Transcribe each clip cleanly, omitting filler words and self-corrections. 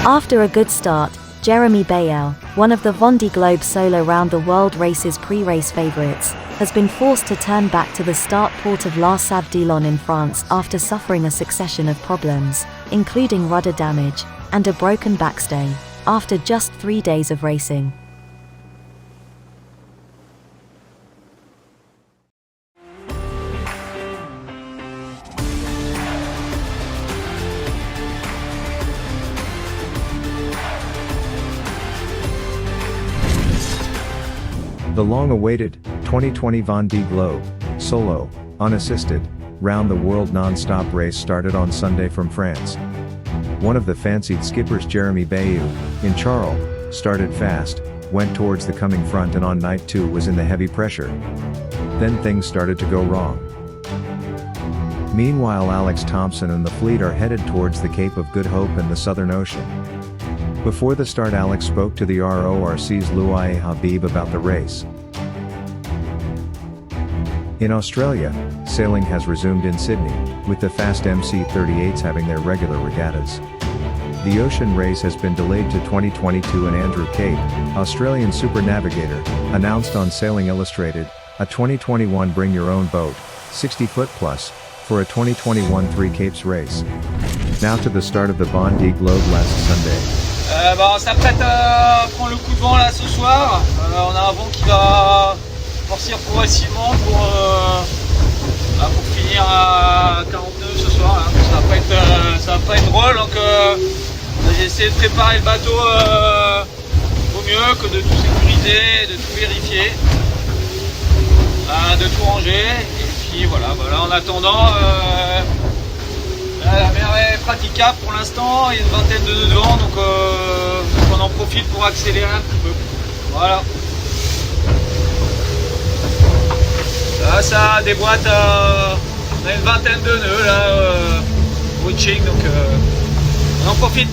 After a good start, Jeremie, one of the Vendee Globe solo round-the-world races pre-race favourites, has been forced to turn back to the start port of Les Sables in France after suffering a succession of problems, including rudder damage and a broken backstay, after just 3 days of racing. The long-awaited 2020 Vendee Globe, solo, unassisted, round-the-world non-stop race started on Sunday from France. One of the fancied skippers, Jeremie, in CHARAL, started fast, went towards the coming front, and on night 2 was in the heavy pressure. Then things started to go wrong. Meanwhile, Alex Thomson and the fleet are headed towards the Cape of Good Hope and the Southern Ocean. Before the start, Alex spoke to the RORC's Louay and Habib about the race. In Australia, sailing has resumed in Sydney, with the fast MC38s having their regular regattas. The ocean race has been delayed to 2022, and Andrew Cape, Australian super navigator, announced on Sailing Illustrated, a 2021 bring your own boat, 60-foot plus, for a 2021 Three Capes race. Now to the start of the Vendee Globe last Sunday. On s'apprête à prendre le coup de vent là ce soir. On a un vent qui va forcir progressivement pour finir à 42 ce soir. Là. Ça va pas être drôle. Donc j'ai essayé de préparer le bateau au mieux, que de tout sécuriser, de tout vérifier, de tout ranger. Et puis voilà, en attendant. La mer est praticable pour l'instant, il y a une vingtaine de nœuds de vent, donc on en profite pour accélérer un petit peu. Voilà. Ça déboîte, on a une vingtaine de nœuds là, watching, donc on en profite.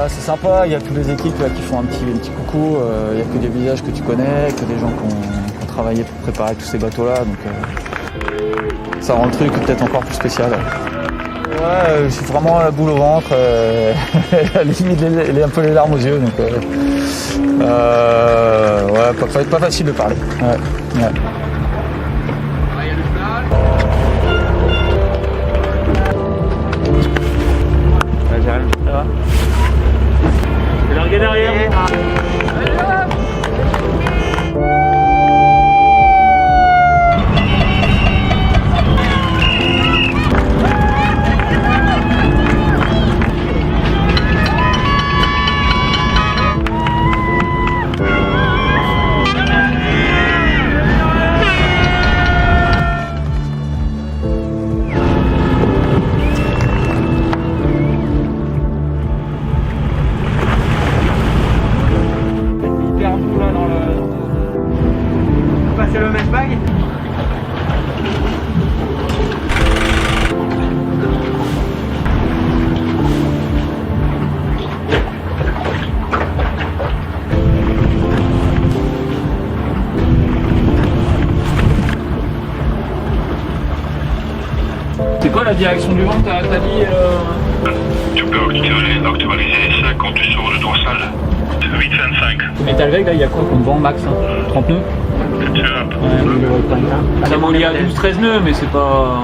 C'est sympa, il y a toutes les équipes là, qui font un petit coucou, il n'y a que des visages que tu connais, que des gens qui ont travaillé pour préparer tous ces bateaux-là, donc ça rend le truc peut-être encore plus spécial. Ouais, je suis vraiment la boule au ventre, limite un peu les larmes aux yeux, donc ouais, pas facile de parler. Ouais. Jérémie, ça va? Je vais larguer derrière. C'est le même bag. C'est quoi la direction du vent? T'as dit Tu peux actualiser les sacs quand tu sors le dorsal. 8,25. Mais t'as le veg là, il y a quoi comme vent max 30 nœuds? Ça m'en est à 12-13 nœuds, mais c'est pas...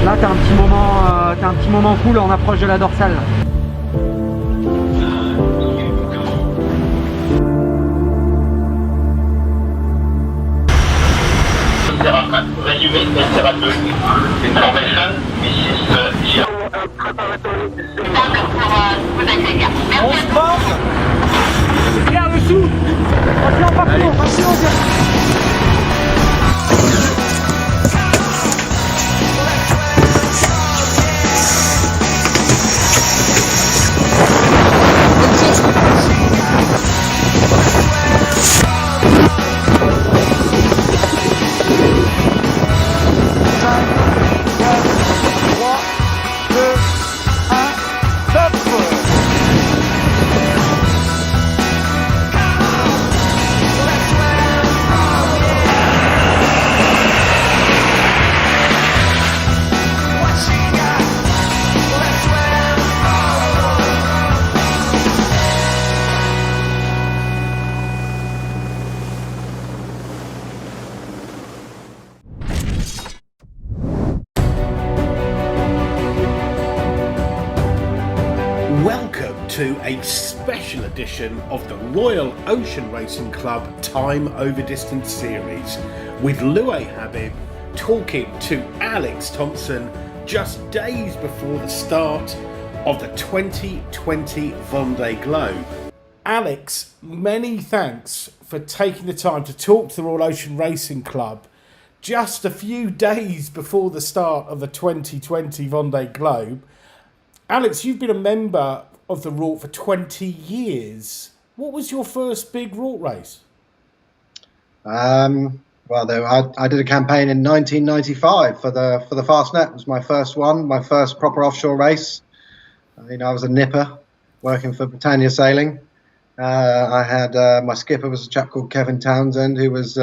Là t'as un petit moment cool, on approche de la dorsale. On se penche. Regarde dessous. to a special edition of the Royal Ocean Racing Club Time Over Distance series with Louay Habib talking to Alex Thomson just days before the start of the 2020 Vendee Globe. Alex, many thanks for taking the time to talk to the Royal Ocean Racing Club just a few days before the start of the 2020 Vendee Globe. Alex, you've been a member of the RORC for 20 years. What was your first big RORC race? I did a campaign in 1995 for the Fastnet. It was my first one, my first proper offshore race. I was a nipper working for Britannia Sailing. I had my skipper was a chap called Kevin Townsend, who was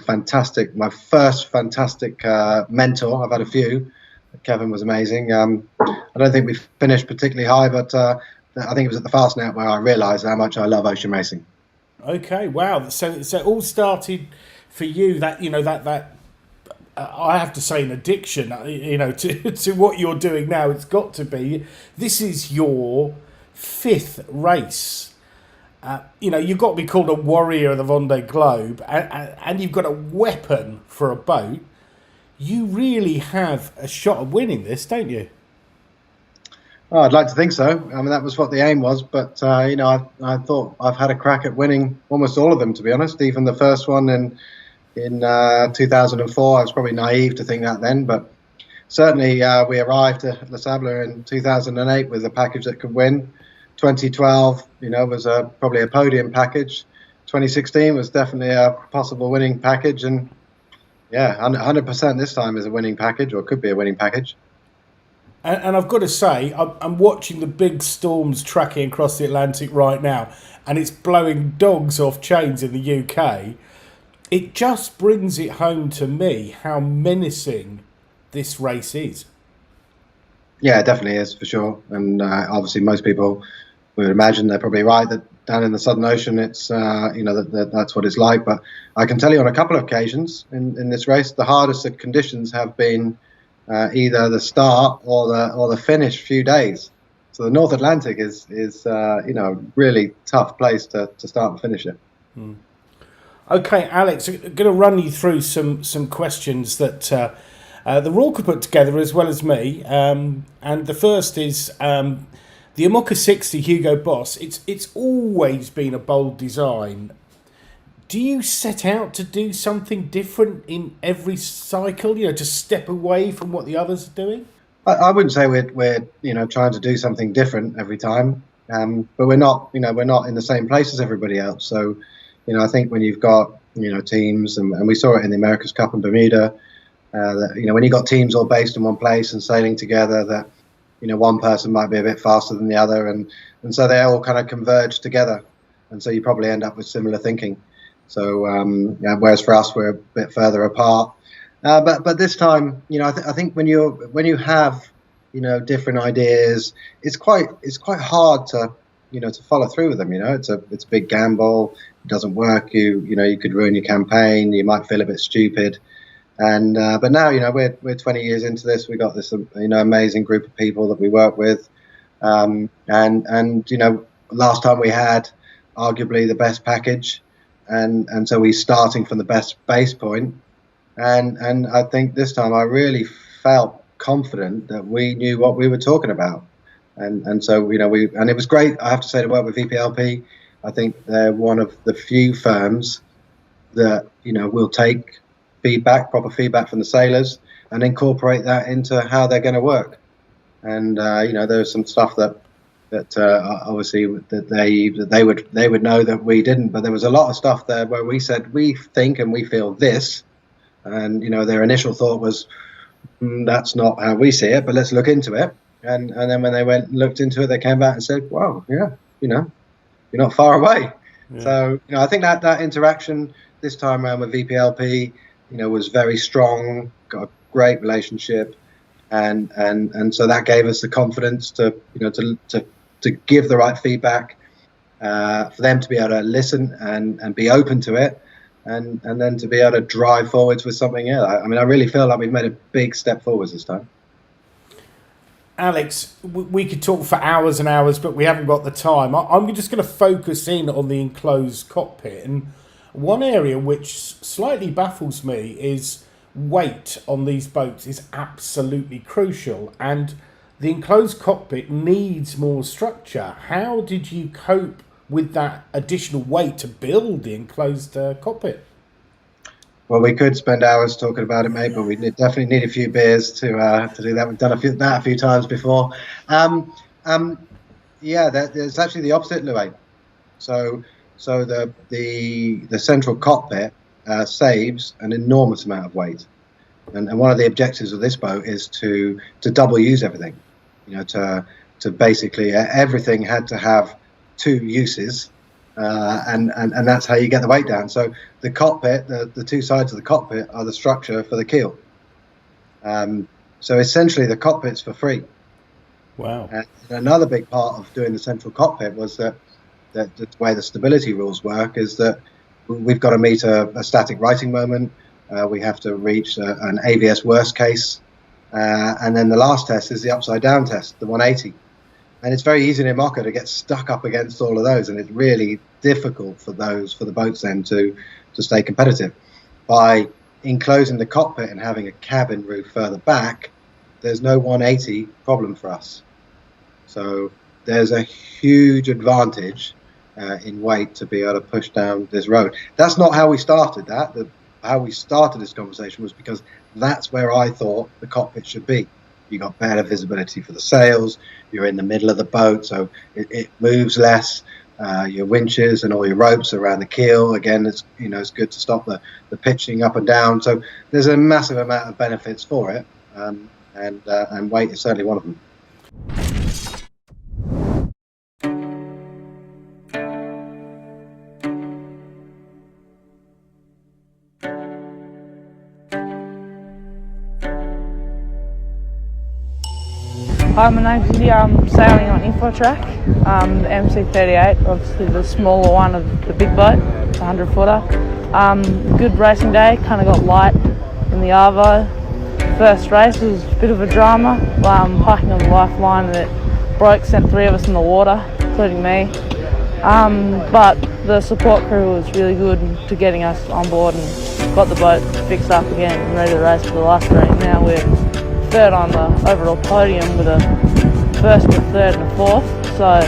fantastic. My first fantastic mentor. I've had a few. Kevin was amazing. I don't think we finished particularly high, but I think it was at the Fastnet where I realised how much I love ocean racing. Okay, wow. So it all started for you. That I have to say an addiction. To what you're doing now. It's got to be. This is your 5th race. You've got to be called a warrior of the Vendee Globe, and you've got a weapon for a boat. You really have a shot of winning this, don't you? Oh, I'd like to think so. I mean, that was what the aim was. But, I thought I've had a crack at winning almost all of them, to be honest. Even the first one in 2004, I was probably naive to think that then. But certainly we arrived at Les Sables in 2008 with a package that could win. 2012, was probably a podium package. 2016 was definitely a possible winning package. And, yeah, 100% this time is a winning package, or could be a winning package. And I've got to say, I'm watching the big storms tracking across the Atlantic right now, and it's blowing dogs off chains in the UK. It just brings it home to me how menacing this race is. Yeah, it definitely is, for sure. And obviously most people would imagine they're probably right that down in the Southern Ocean, it's that's what it's like. But I can tell you on a couple of occasions in this race, the hardest conditions have been either the start or the finish few days. So the North Atlantic is a really tough place to start and finish it. Hmm. Okay, Alex, I'm going to run you through some questions that the RORC could put together as well as me. And the first is the Imoca 60 Hugo Boss. It's always been a bold design. Do you set out to do something different in every cycle? To step away from what the others are doing? I wouldn't say we're trying to do something different every time, but we're not in the same place as everybody else. So, I think when you've got teams, and we saw it in the America's Cup in Bermuda, that when you got teams all based in one place and sailing together, that one person might be a bit faster than the other, and so they all kind of converge together, and so you probably end up with similar thinking. So whereas for us we're a bit further apart, but this time I think when you have different ideas, it's quite hard to to follow through with them. It's a big gamble. It doesn't work. You could ruin your campaign. You might feel a bit stupid. And but now we're 20 years into this. We got this amazing group of people that we work with, and last time we had arguably the best package, and so we're starting from the best base point, and I think this time I really felt confident that we knew what we were talking about, and so and it was great. I have to say, to work with VPLP. I think they're one of the few firms that will take proper feedback from the sailors, and incorporate that into how they're going to work. And there's some stuff that obviously that they would know that we didn't, but there was a lot of stuff there where we said we think and we feel this, and their initial thought was that's not how we see it, but let's look into it. And then when they went and looked into it, they came back and said, wow, yeah, you're not far away. Yeah. So I think that interaction this time around with VPLP was very strong, got a great relationship, and so that gave us the confidence to give the right feedback, for them to be able to listen and be open to it, and then to be able to drive forwards with something. Yeah, I mean, I really feel like we've made a big step forwards this time. Alex, we could talk for hours and hours, but we haven't got the time. I'm just going to focus in on the enclosed cockpit. And one area which slightly baffles me is weight on these boats is absolutely crucial. And the enclosed cockpit needs more structure. How did you cope with that additional weight to build the enclosed cockpit? Well, we could spend hours talking about it, mate, but we definitely need a few beers to do that. We've done that a few times before. Yeah, it's actually the opposite, Louay. So the central cockpit saves an enormous amount of weight, and one of the objectives of this boat is to double use everything. You know, to basically everything had to have two uses. And that's how you get the weight down. So the cockpit, the two sides of the cockpit are the structure for the keel. So essentially the cockpit's for free. Wow. And another big part of doing the central cockpit was that the way the stability rules work is that we've got to meet a static righting moment. We have to reach an AVS worst case. And then the last test is the upside down test, the 180. And it's very easy in IMOCA to get stuck up against all of those, and it's really difficult for the boats then to stay competitive. By enclosing the cockpit and having a cabin roof further back, there's no 180 problem for us. So there's a huge advantage in weight to be able to push down this road. That's not how we started that. How we started this conversation was because that's where I thought the cockpit should be. You got better visibility for the sails. You're in the middle of the boat, so it moves less. Your winches and all your ropes around the keel. Again, it's good to stop the pitching up and down. So there's a massive amount of benefits for it, and weight is certainly one of them. Hi, my name's India. I'm sailing on Infotrack, the MC38, obviously the smaller one of the big boat, the 100-footer. Good racing day, kind of got light in the Arvo. First race was a bit of a drama, hiking on the lifeline, and it broke, sent 3 of us in the water, including me. But the support crew was really good to getting us on board and got the boat fixed up again and ready to race for the last race. Now we're third on the overall podium with a first, a third and a fourth, so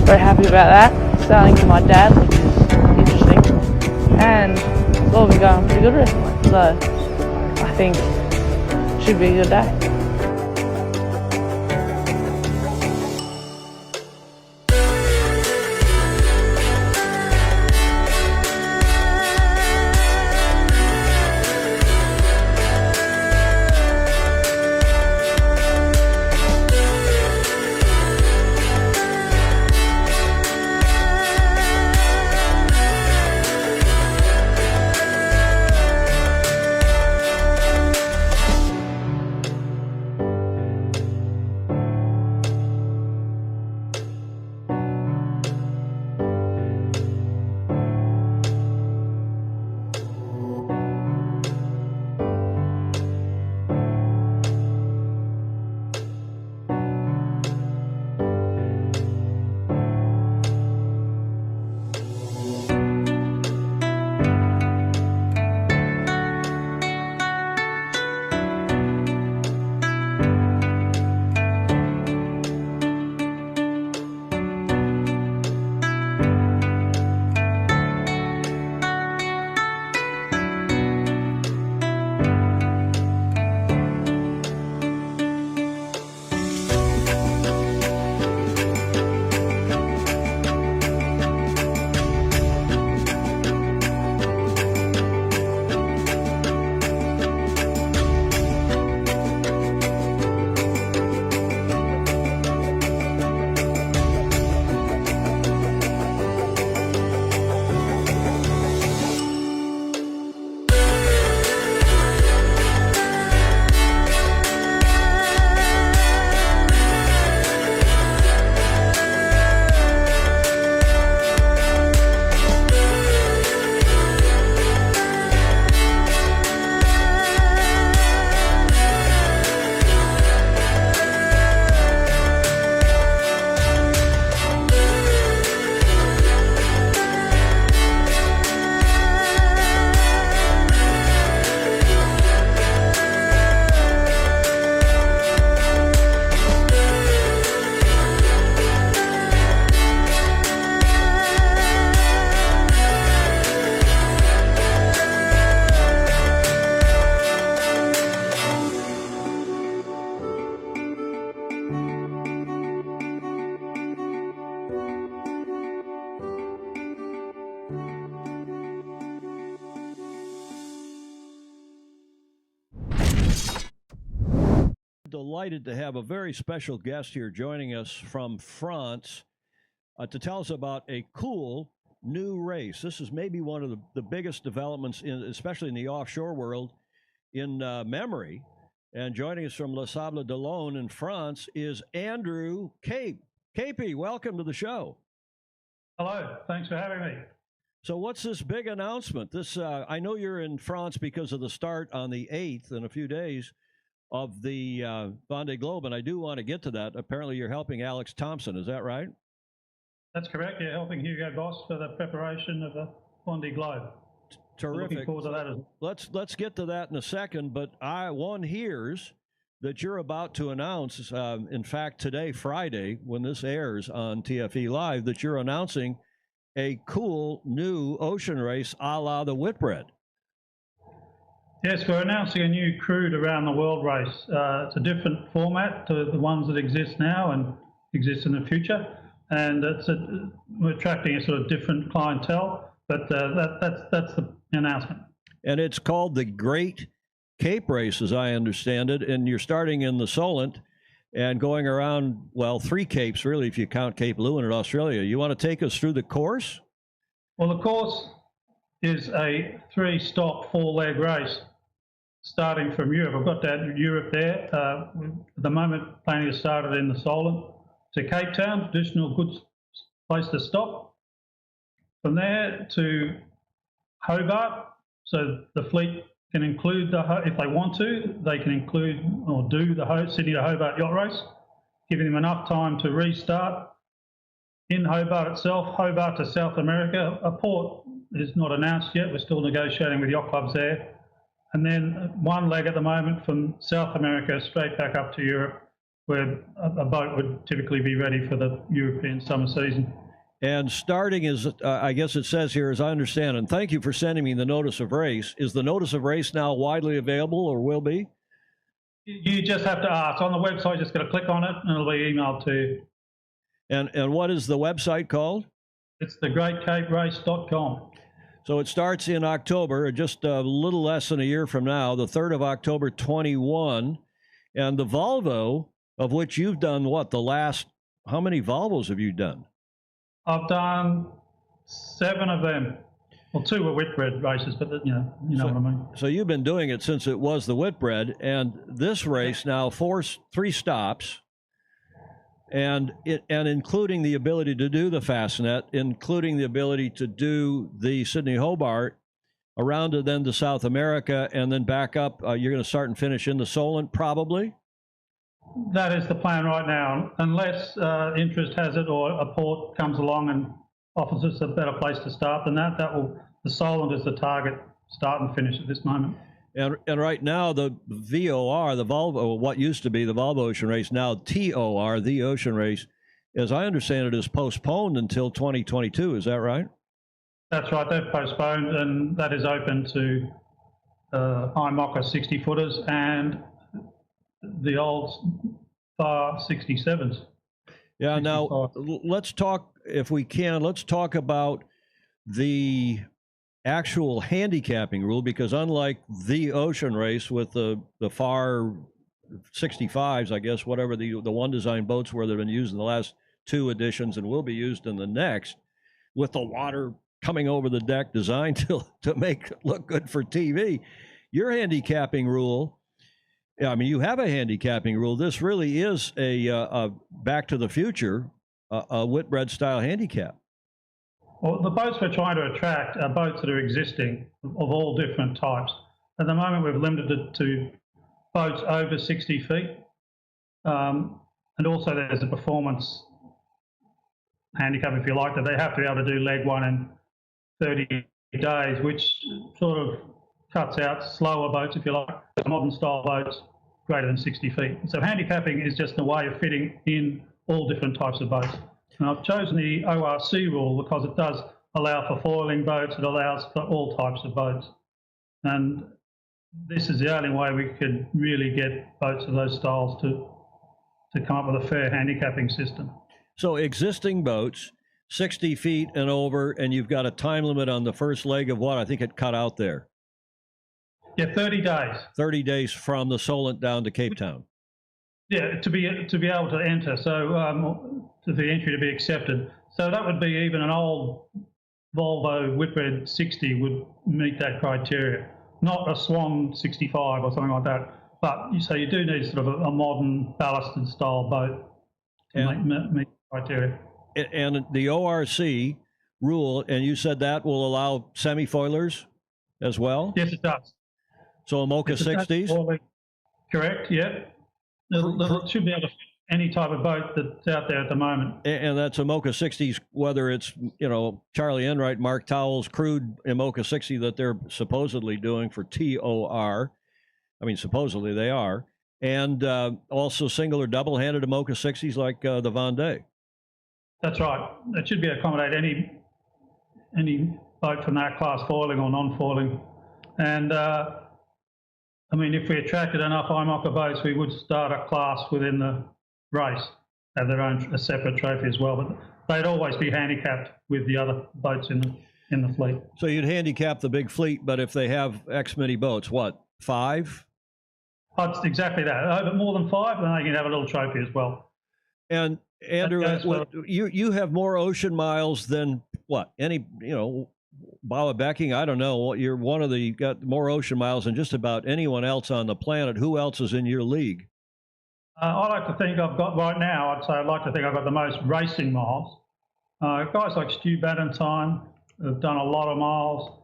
very happy about that. Sailing with my dad, which is interesting, and it's all been going pretty good recently, so I think it should be a good day. Delighted to have a very special guest here joining us from France to tell us about a cool new race. This is maybe one of the biggest developments, especially in the offshore world, in memory. And joining us from Les Sables d'Olonne in France is Andrew Cape. Capey, welcome to the show. Hello, thanks for having me. So what's this big announcement? This I know you're in France because of the start on the 8th in a few days of the Vendee Globe, and I do want to get to that. Apparently you're helping Alex Thomson, is that right? That's correct, yeah, helping Hugo Boss for the preparation of the Vendee Globe. Terrific. Looking forward to that as well. Let's get to that in a second, but one hears that you're about to announce, in fact, today, Friday, when this airs on TFE Live, that you're announcing a cool new ocean race a la the Whitbread. Yes, we're announcing a new crude around the world race. It's a different format to the ones that exist now and exist in the future, and we're attracting a sort of different clientele, but that's the announcement. And it's called the Great Cape Race, as I understand it, and you're starting in the Solent and going around, well, 3 capes, really, if you count Cape Lewin in Australia. You want to take us through the course? Well, the course is a 3-stop, 4-leg race starting from Europe. I've got that Europe there. At the moment, planning to start it in the Solent to Cape Town, traditional good place to stop. From there to Hobart, so the fleet can include, if they want to, they can include or do the Sydney to Hobart yacht race, giving them enough time to restart in Hobart itself. Hobart to South America, a port is not announced yet. We're still negotiating with yacht clubs there. And then 1 leg at the moment from South America straight back up to Europe, where a boat would typically be ready for the European summer season. And starting is, I guess it says here, as I understand, and thank you for sending me the notice of race. Is the notice of race now widely available or will be? You just have to ask. On the website, just got to click on it and it'll be emailed to you. And what is the website called? It's thegreatcaperace.com. So it starts in October, just a little less than a year from now, the 3rd of October, 21. And the Volvo, of which you've done what, how many Volvos have you done? I've done 7 of them. Well, 2 were Whitbread races, but you know what I mean. So you've been doing it since it was the Whitbread, and this race now 3 stops, and including the ability to do the Fastnet, including the ability to do the Sydney Hobart, around to then to South America, and then back up. You're going to start and finish in the Solent, probably. That is the plan right now, unless interest has it or a port comes along and offers us a better place to start than that. The Solent is the target start and finish at this moment. And right now the VOR, the Volvo, what used to be the Volvo Ocean Race, now TOR, the Ocean Race, as I understand it, is postponed until 2022. Is that right? That's right. They've postponed, and that is open to IMOCA 60-footers and the old FAR 67s. Yeah, now let's talk, if we can, let's talk about the actual handicapping rule, because unlike the ocean race with the FAR 65s, I guess, whatever the one design boats were that have been used in the last 2 editions and will be used in the next, with the water coming over the deck designed to make it look good for TV, your handicapping rule, I mean, you have a handicapping rule. This really is a Back to the Future, a Whitbread style handicap. Well, the boats we're trying to attract are boats that are existing of all different types. At the moment, we've limited it to boats over 60 feet. And also there's a performance handicap, if you like, that they have to be able to do leg 1 in 30 days, which sort of cuts out slower boats, if you like, modern style boats greater than 60 feet. So handicapping is just a way of fitting in all different types of boats. And I've chosen the ORC rule because it does allow for foiling boats, it allows for all types of boats. And this is the only way we could really get boats of those styles to come up with a fair handicapping system. So existing boats, 60 feet and over, and you've got a time limit on the first leg of what? I think it cut out there. Yeah, 30 days. 30 days from the Solent down to Cape Town. Yeah, to be able to enter, so for the entry to be accepted. So that would be even an old Volvo Whitbread 60 would meet that criteria, not a Swan 65 or something like that. But so you do need sort of a modern ballasted style boat to meet criteria. And the ORC rule, and you said that will allow semi-foilers as well? Yes, it does. So a Mocha 60s? Correct, yeah. It should be able to fit any type of boat that's out there at the moment. And that's a Mocha 60s, whether it's, Charlie Enright, Mark Towell's crude Mocha 60 that they're supposedly doing for TOR. I mean, supposedly they are. And also single or double-handed Mocha 60s like the Vendee. That's right. It should be accommodate any boat from that class, foiling or non-foiling. And I mean, if we attracted enough IMOCA boats, we would start a class within the race, have their own a separate trophy as well. But they'd always be handicapped with the other boats in the fleet. So you'd handicap the big fleet, but if they have X many boats, what, 5? Oh, it's exactly that. Over more than 5, then they can have a little trophy as well. And Andrew, you have more ocean miles than what? Any, Bala Becking, I don't know. You're one of the, got more ocean miles than just about anyone else on the planet. Who else is in your league? I like to think I've got, right now, I'd like to think I've got the most racing miles. Guys like Stu Badentine have done a lot of miles.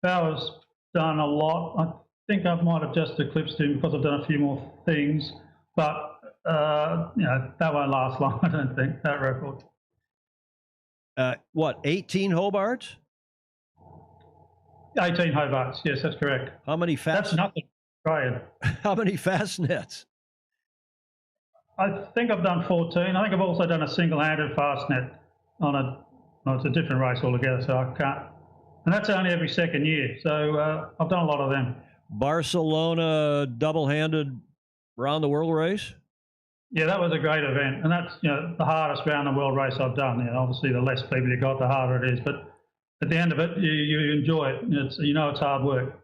Bauer's done a lot. I think I might have just eclipsed him because I've done a few more things. But, that won't last long, I don't think, that record. 18 Hobarts? 18 Hobarts, yes, that's correct. How many That's nothing, Australian. How many fast nets? I think I've done 14. I think I've also done a single-handed fast net on it's a different race altogether, so I can't. And that's only every second year, so I've done a lot of them. Barcelona double-handed round the world race? Yeah, that was a great event, and that's the hardest round the world race I've done. Obviously, the less people you got, the harder it is. But at the end of it, you enjoy it. It's hard work.